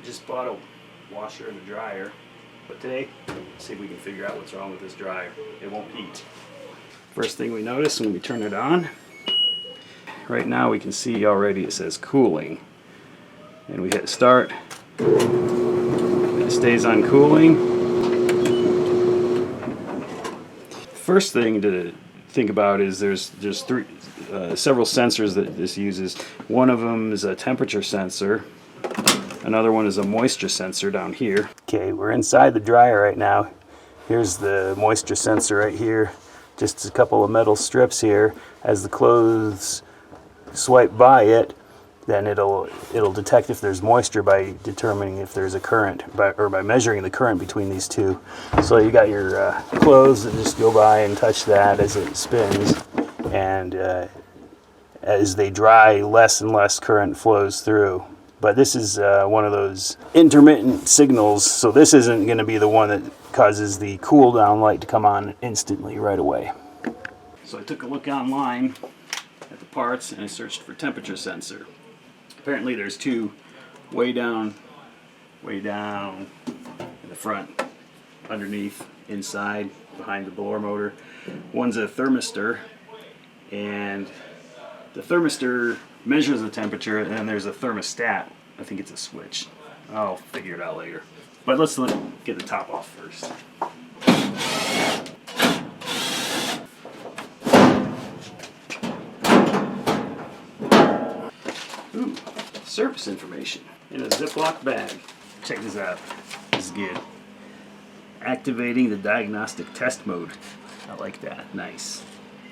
just bought a washer and a dryer, but today, let's see if we can figure out what's wrong with this dryer. It won't heat. First thing we notice when we turn it on, right now we can see already it says cooling. And we hit start, it stays on cooling. First thing to think about is there's several sensors that this uses. One of them is a temperature sensor. Another one is a moisture sensor down here. Okay, we're inside the dryer right now. Here's the moisture sensor right here. Just a couple of metal strips here. As the clothes swipe by it, then it'll detect if there's moisture by determining if there's a current, by measuring the current between these two. So you got your clothes that just go by and touch that as it spins, and as they dry, less and less current flows through. But this is one of those intermittent signals, so this isn't going to be the one that causes the cool down light to come on instantly right away. So I took a look online at the parts and I searched for temperature sensor. Apparently there's two way down in the front, underneath, inside, behind the blower motor. One's a thermistor, and the thermistor measures the temperature, and then there's a thermostat. I think it's a switch. I'll figure it out later. But let's get the top off first. Ooh, service information in a Ziploc bag. Check this out. This is good. Activating the diagnostic test mode. I like that. Nice.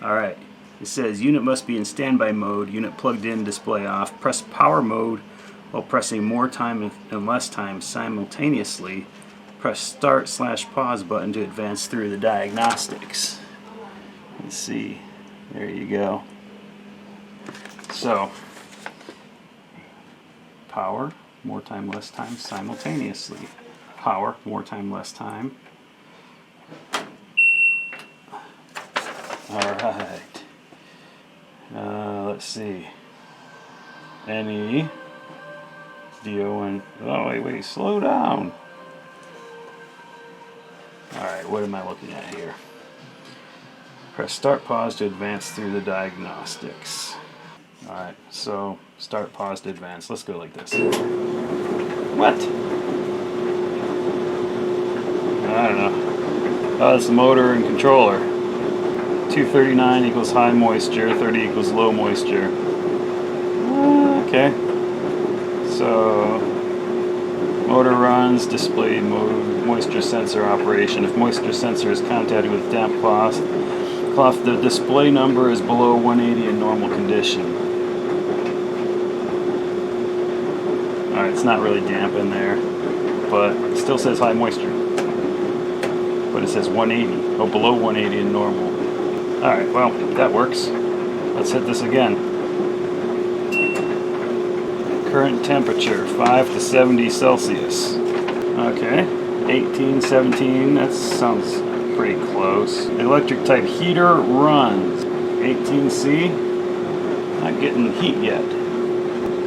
Alright. It says unit must be in standby mode, unit plugged in, display off. Press power mode while pressing more time and less time simultaneously. Press start/pause button to advance through the diagnostics. Let's see. There you go. So, power, more time, less time simultaneously. Power, more time, less time. Alright. Let's see. Any DO1. Oh, wait, slow down. Alright, what am I looking at here? Press start pause to advance through the diagnostics. Alright, so start pause to advance. Let's go like this. What? I don't know. Oh, it's the motor and controller. 239 equals high moisture, 30 equals low moisture. Okay. So, motor runs, display mode, moisture sensor operation. If moisture sensor is contacted with damp cloth, the display number is below 180 in normal condition. Alright, it's not really damp in there, but it still says high moisture. But it says 180, below 180 in normal. Alright, well, that works. Let's hit this again. Current temperature, 5 to 70 Celsius. Okay, 18, 17, that sounds pretty close. Electric type heater runs. 18C, not getting heat yet.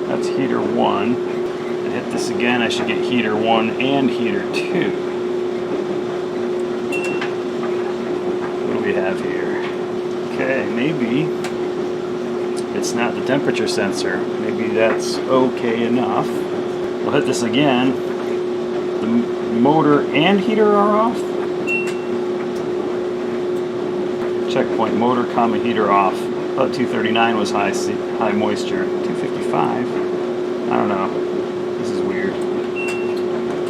That's heater 1. I hit this again, I should get heater 1 and heater 2. What do we have here? Okay, maybe it's not the temperature sensor. Maybe that's okay enough. We'll hit this again. The motor and heater are off. Checkpoint motor, heater off. I thought 239 was high moisture. 255. I don't know. This is weird.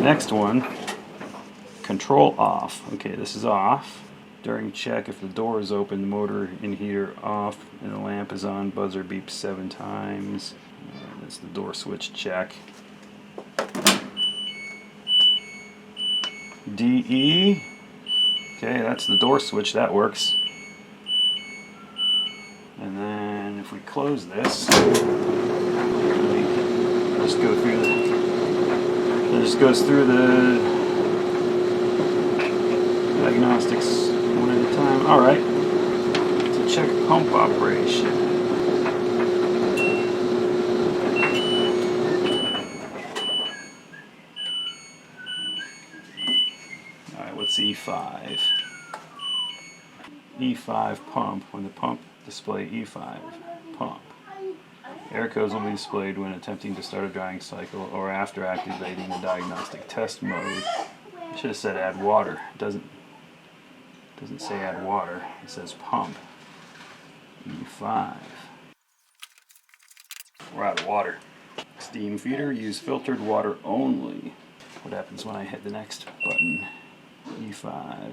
Next one. Control off. Okay, this is off. During check, if the door is open, the motor and heater off, and the lamp is on, buzzer beeps 7 times. That's the door switch check. DE. Okay, that's the door switch, that works. And then if we close this, just go through it just goes through the diagnostics one at a time. Alright, to check pump operation. That's E5. E5 pump. When the pump display E5 pump. Error codes will be displayed when attempting to start a drying cycle or after activating the diagnostic test mode. I should have said add water. It doesn't say add water. It says pump. E5. We're out of water. Steam feeder, use filtered water only. What happens when I hit the next button? E5.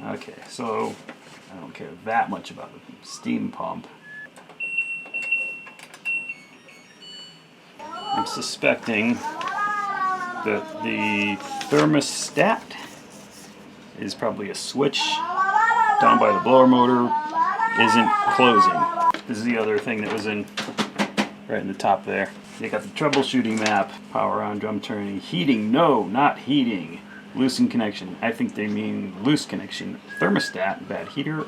Okay, so I don't care that much about the steam pump. I'm suspecting that the thermostat is probably a switch down by the blower motor isn't closing. This is the other thing that was in right in the top there. You got the troubleshooting map, power on, drum turning, heating, no, not heating. Loosen connection, I think they mean loose connection. Thermostat, bad heater.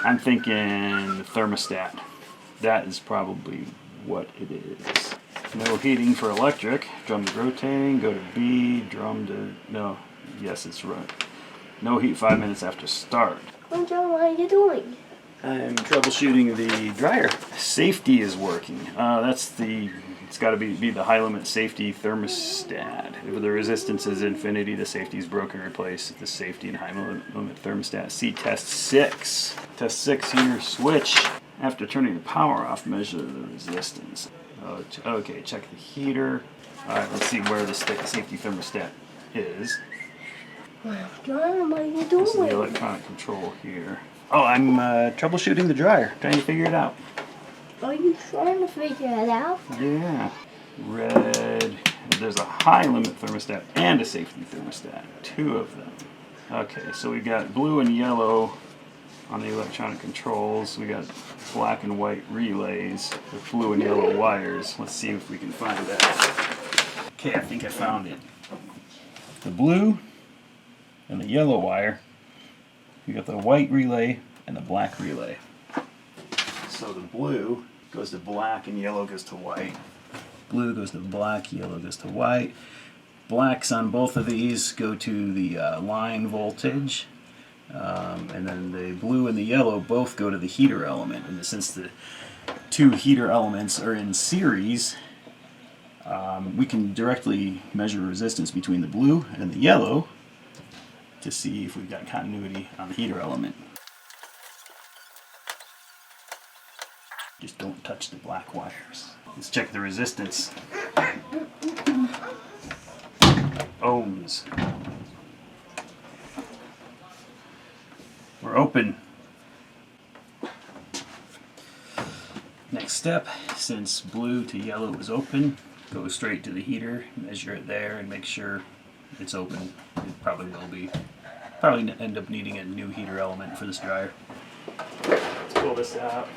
I'm thinking thermostat. That is probably what it is. No heating for electric. Drum to rotating, go to B, drum to, no, yes it's right. No heat 5 minutes after start. Well, John, what are you doing? I'm troubleshooting the dryer. Safety is working. It's got to be the high limit safety thermostat. If the resistance is infinity, the safety is broken, replace the safety and high limit thermostat. See test 6. Test 6 here, switch. After turning the power off, measure the resistance. Okay, check the heater. Alright, let's see where the safety thermostat is. Well, John, what are you This is the doing? electronic control here. Oh, I'm troubleshooting the dryer, trying to figure it out. Are you trying to figure it out? Yeah. Red. There's a high limit thermostat and a safety thermostat. 2 of them. Okay, so we got blue and yellow on the electronic controls. We got black and white relays with blue and yellow wires. Let's see if we can find that. Okay, I think I found it. The blue and the yellow wire. We got the white relay and the black relay. So the blue goes to black and yellow goes to white. Blue goes to black, yellow goes to white. Blacks on both of these go to the line voltage. And then the blue and the yellow both go to the heater element. And since the 2 heater elements are in series, we can directly measure resistance between the blue and the yellow to see if we've got continuity on the heater element. Just don't touch the black wires. Let's check the resistance. Ohms. We're open. Next step, since blue to yellow is open, go straight to the heater, measure it there, and make sure it's open. It probably will be. Probably end up needing a new heater element for this dryer. Let's pull this out.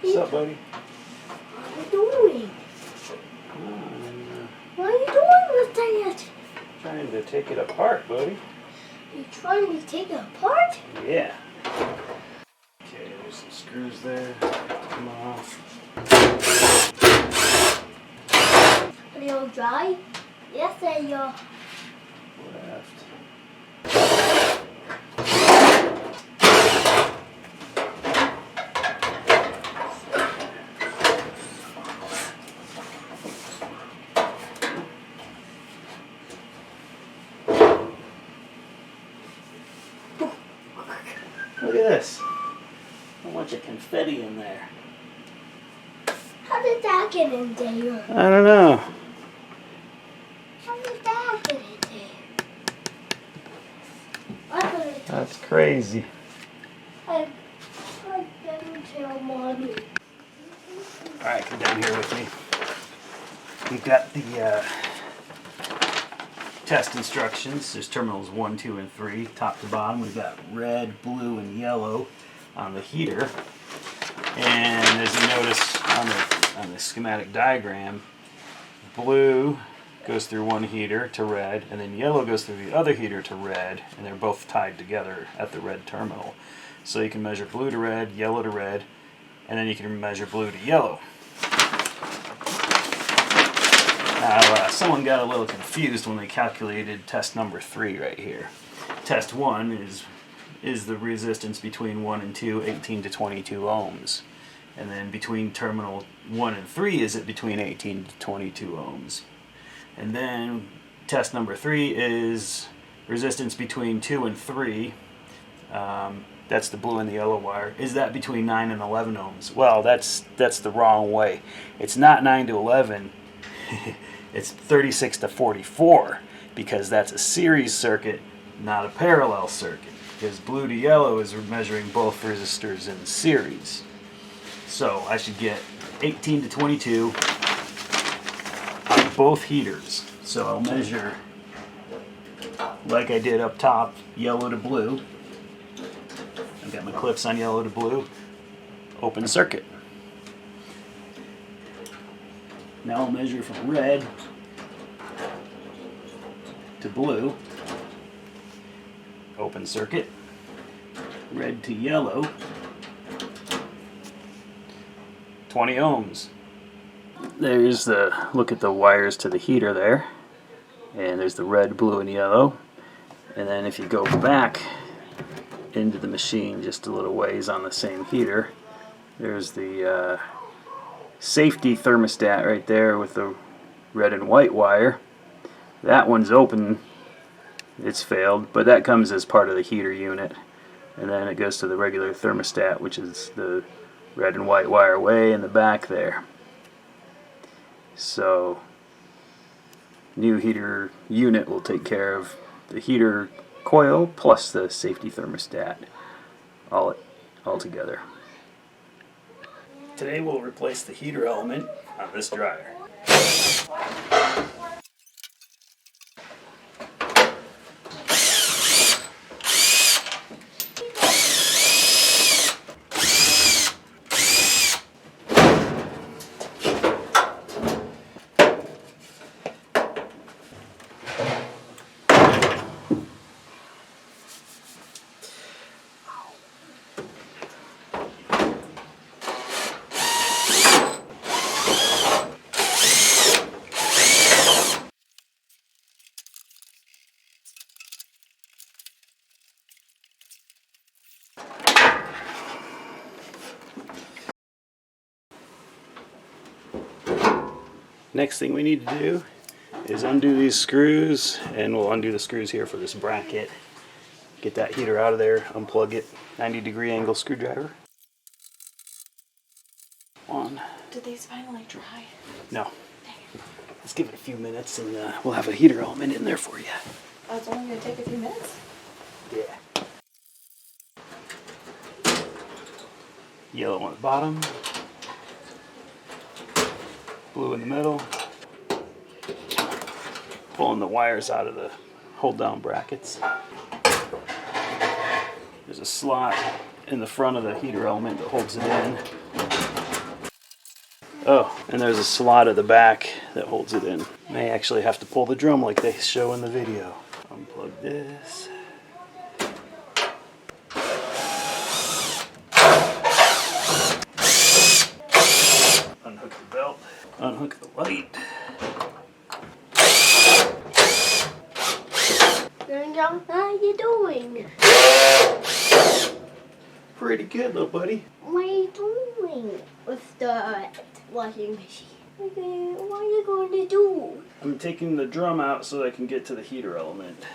What's up, buddy? What are you doing? What are you doing with that? Trying to take it apart, buddy. You're trying to take it apart? Yeah. Okay, there's some screws there. Come off. Are they all dry? Yes, they are. Left. Look at this. A bunch of confetti in there. How did that get in there? I don't know. How did that get in there? That's crazy. I didn't tell Mommy. Alright, come down here with me. We've got the test instructions. There's terminals 1, 2, and 3, top to bottom. We've got red, blue, and yellow on the heater. And as you notice on the schematic diagram, blue goes through one heater to red, and then yellow goes through the other heater to red, and they're both tied together at the red terminal. So you can measure blue to red, yellow to red, and then you can measure blue to yellow. Now, someone got a little confused when they calculated test number 3 right here. Test 1 is the resistance between 1 and 2, 18 to 22 ohms. And then between terminal 1 and 3 is it between 18 to 22 ohms. And then test number 3 is resistance between 2 and 3. That's the blue and the yellow wire. Is that between 9 and 11 ohms? Well, that's the wrong way. It's not 9 to 11. It's 36 to 44, because that's a series circuit, not a parallel circuit. Because blue to yellow is measuring both resistors in series. So I should get 18 to 22 on both heaters. So I'll measure, like I did up top, yellow to blue. I've got my clips on yellow to blue. Open circuit. Now I'll measure from red to blue. Open circuit. Red to yellow. 20 ohms. There's the look at the wires to the heater there. And there's the red, blue, and yellow. And then if you go back into the machine just a little ways on the same heater, there's the safety thermostat right there with the red and white wire. That one's open, it's failed, but that comes as part of the heater unit. And then it goes to the regular thermostat, which is the red and white wire way in the back there. So new heater unit will take care of the heater coil plus the safety thermostat all together. Today we'll replace the heater element on this dryer. Next thing we need to do is undo these screws, and we'll undo the screws here for this bracket. Get that heater out of there, unplug it, 90-degree angle screwdriver. One. Did these finally dry? No. Let's give it a few minutes and we'll have a heater element in there for you. Oh, it's only going to take a few minutes? Yeah. Yellow on the bottom. Blue in the middle. Pulling the wires out of the hold down brackets. There's a slot in the front of the heater element that holds it in. Oh, and there's a slot at the back that holds it in. May actually have to pull the drum like they show in the video. Unplug this. Unhook the belt. Unhook the light. How are you doing? Pretty good, little buddy. What are you doing with the washing machine? Okay, what are you going to do? I'm taking the drum out so I can get to the heater element.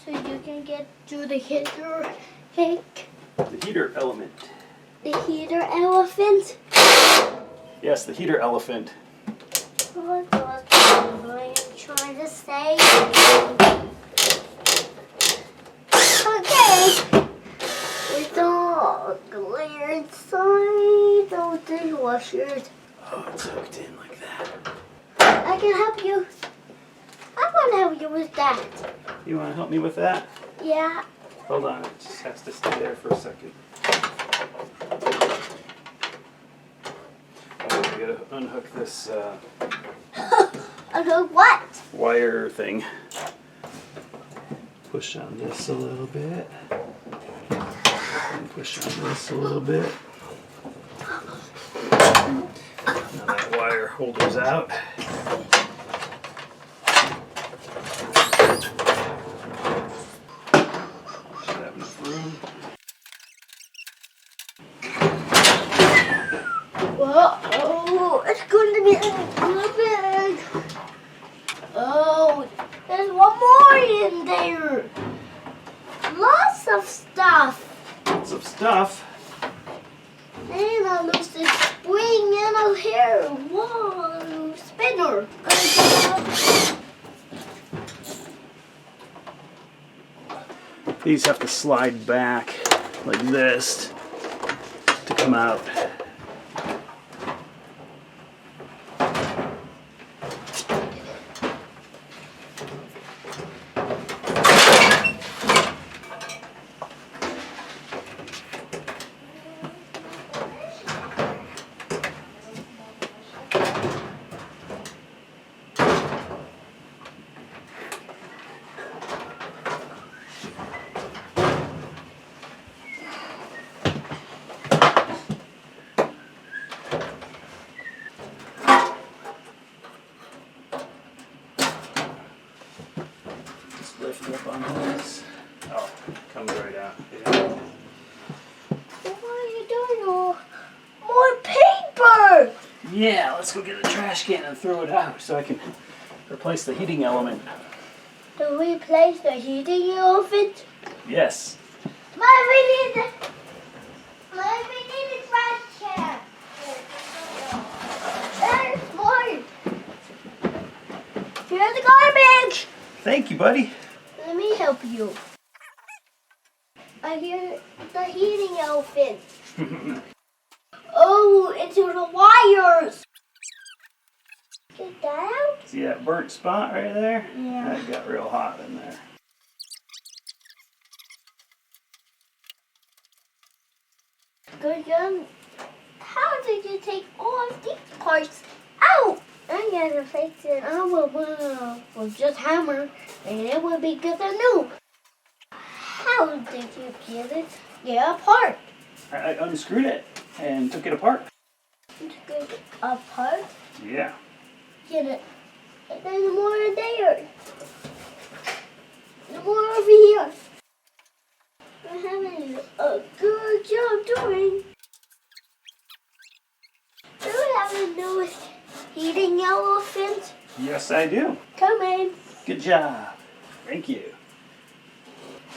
So you can get to the heater cake? The heater element. The heater elephant? Yes, the heater elephant. What are you trying to say? Okay. We don't glare inside those dishwashers. Oh, it's hooked in like that. I can help you. I want to help you with that. You want to help me with that? Yeah. Hold on, it just has to stay there for a second. Oh, I gotta unhook this Okay, what? wire thing. Push on this a little bit. And push on this a little bit. Now that wire holder's out. Should have enough room. Whoa, it's going to be a little big. Oh, there's one more in there. Lots of stuff. Lots of stuff. And I lose the spring and a hair. Whoa, spinner. These have to slide back like this to come out. Lift up on this. Oh, comes right out. Yeah. What are you doing? More paper. Yeah, let's go get a trash can and throw it out so I can replace the heating element. To replace the heating elephant? Yes. Mom, we need a trash can. There's more. Here's the garbage. Thank you, buddy. Let me help you. I hear the heating elephant. Oh, into the wires. Get that out? See that burnt spot right there? Yeah. That got real hot in there. Good job. How did you take all of these parts out? I gotta fix it. I will just hammer, and it will be good and new. How did you get apart? I unscrewed it and took it apart. Get apart? Yeah. Get it. And there's more there. There's more over here. We're having a good job doing. Do you have a new heating elephant? Yes, I do. Come in. Good job. Thank you.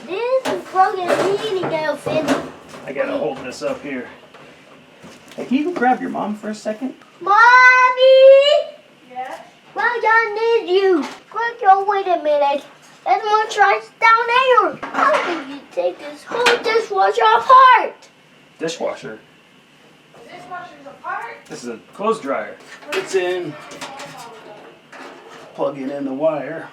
This is broken heating elephant. I gotta hold this up here. Hey, can you go grab your mom for a second? Mommy! Yeah? Well, I need you. Quick, wait a minute. There's more trash down there. How did you take this whole dishwasher apart? Dishwasher. The dishwasher's apart. This is a clothes dryer. It's in. Plugging in the wire.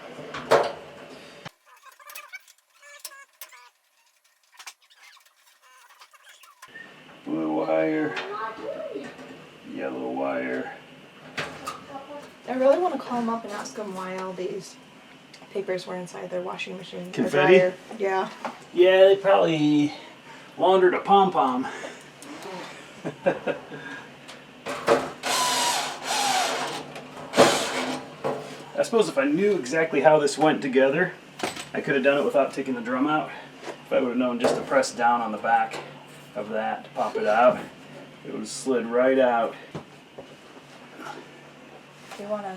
Blue wire, yellow wire. I really want to call them up and ask them why all these papers were inside their washing machine. or Confetti? dryer. Yeah. Yeah, they probably laundered a pom-pom. I suppose if I knew exactly how this went together, I could have done it without taking the drum out. If I would have known just to press down on the back of that to pop it out, it would have slid right out. Do you want to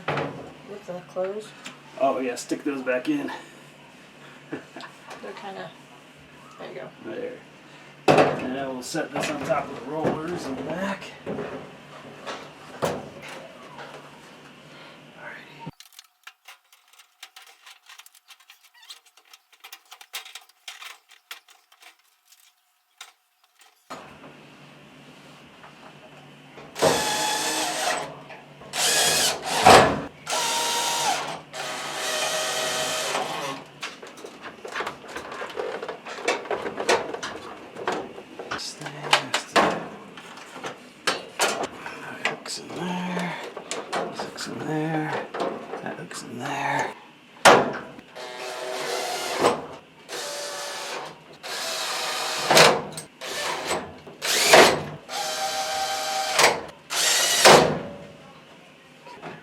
lift the clothes? Oh yeah, stick those back in. They're kind of. There you go. There. And I will set this on top of the rollers in the back. Alrighty. hook's in there. This hook's in there. That hook's in there.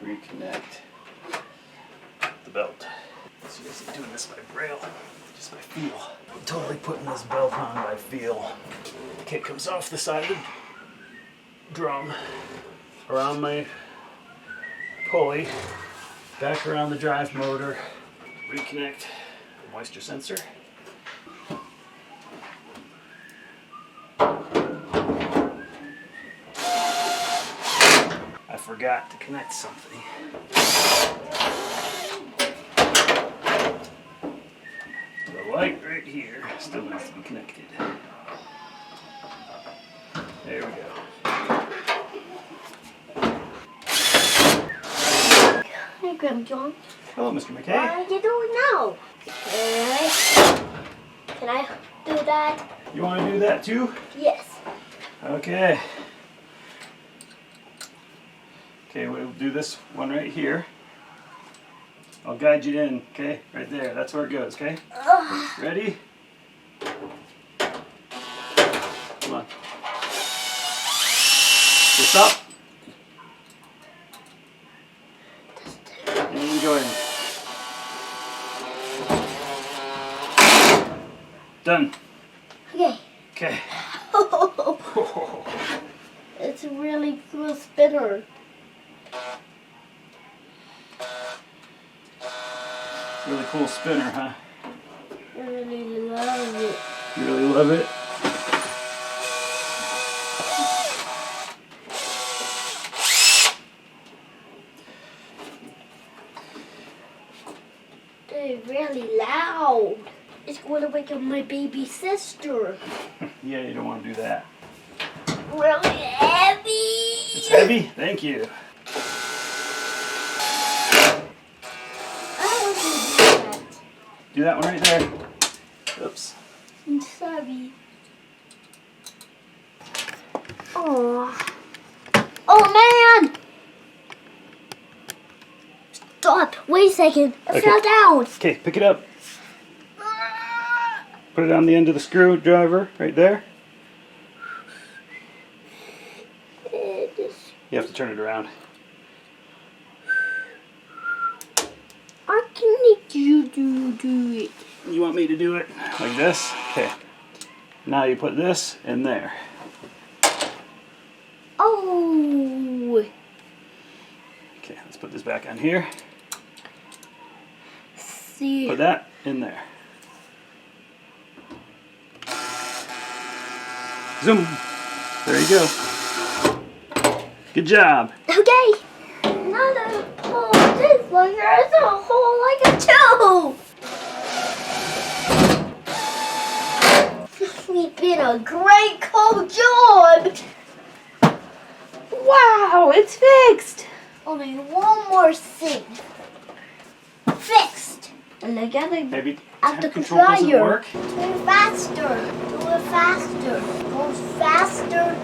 Reconnect the belt. So this isn't doing this by braille, just by feel. I'm totally putting this belt on by feel. Okay, it comes off the side of the drum, around my pulley, back around the drive motor, reconnect the moisture sensor. I forgot to connect something. The light right here still needs to be connected. There we go. Hey, Grandma John. Hello, Mr. What McKay. are you doing now? Okay. Can I do that? You want to do that too? Yes. Okay. Okay, we'll do this one right here. I'll guide you in, okay? Right there, that's where it goes, okay? Ready? Come on. Just up. And you go in. Done. Okay. Okay. It's a really cool spinner. Really cool spinner, huh? I really love it. You really love it? They're really loud. It's going to wake up my baby sister. Yeah, you don't want to do that. Really heavy. It's heavy? Thank you. I want to do that. Do that one right there. Oops. I'm sorry. Oh. Oh man! Stop! Wait a second. I Okay. fell down. Okay, pick it up. Put it on the end of the screwdriver right there. You have to turn it around. How can you do it? You want me to do it like this? Okay. Now you put this in there. Oh. Okay, let's put this back on here. See. Put that in there. Zoom. There you go. Good job. Okay. Another hole. This one there's a hole like a tube. You've been a great cool job. Wow, it's fixed. Only one more thing. Fixed. And I gotta Maybe at the temp control doesn't dryer. work. Do it faster. Do it faster. Goes faster.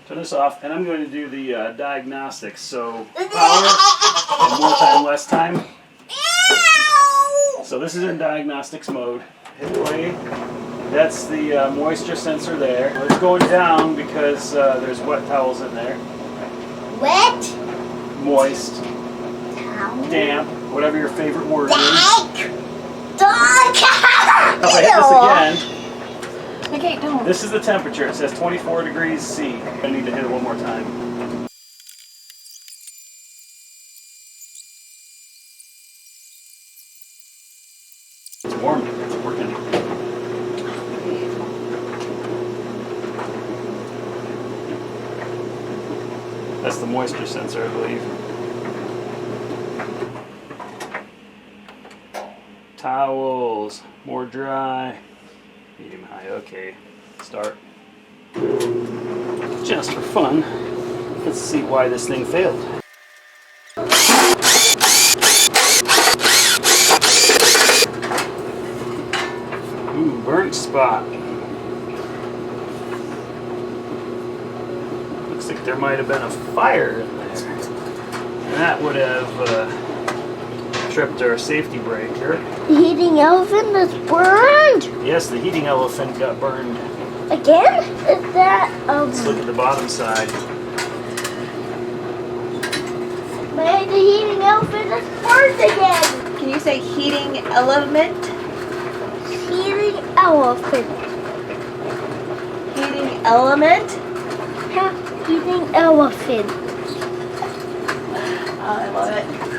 Turn this off, and I'm going to do the diagnostics. So power and more time, less time. So this is in diagnostics mode. Hit play. That's the moisture sensor there. It's going down because there's wet towels in there. Wet. Moist, Towel. damp, whatever your favorite word is. Dog. If I hit this again, Okay, don't. this is the temperature. It says 24 degrees C. I need to hit it one more time. It's warm. It's working. That's the moisture sensor, I believe. Towels, more dry, medium high, okay. Start. Just for fun, let's see why this thing failed. Ooh, burnt spot. Looks like there might have been a fire in there. And that would have tripped our safety breaker. The heating elephant is burned. Yes, the heating elephant got burned. Again? Is that Let's look at the bottom side. Maybe the heating elephant is burned again. Can you say heating element? Heating elephant. Heating element? Heating elephant. I love it.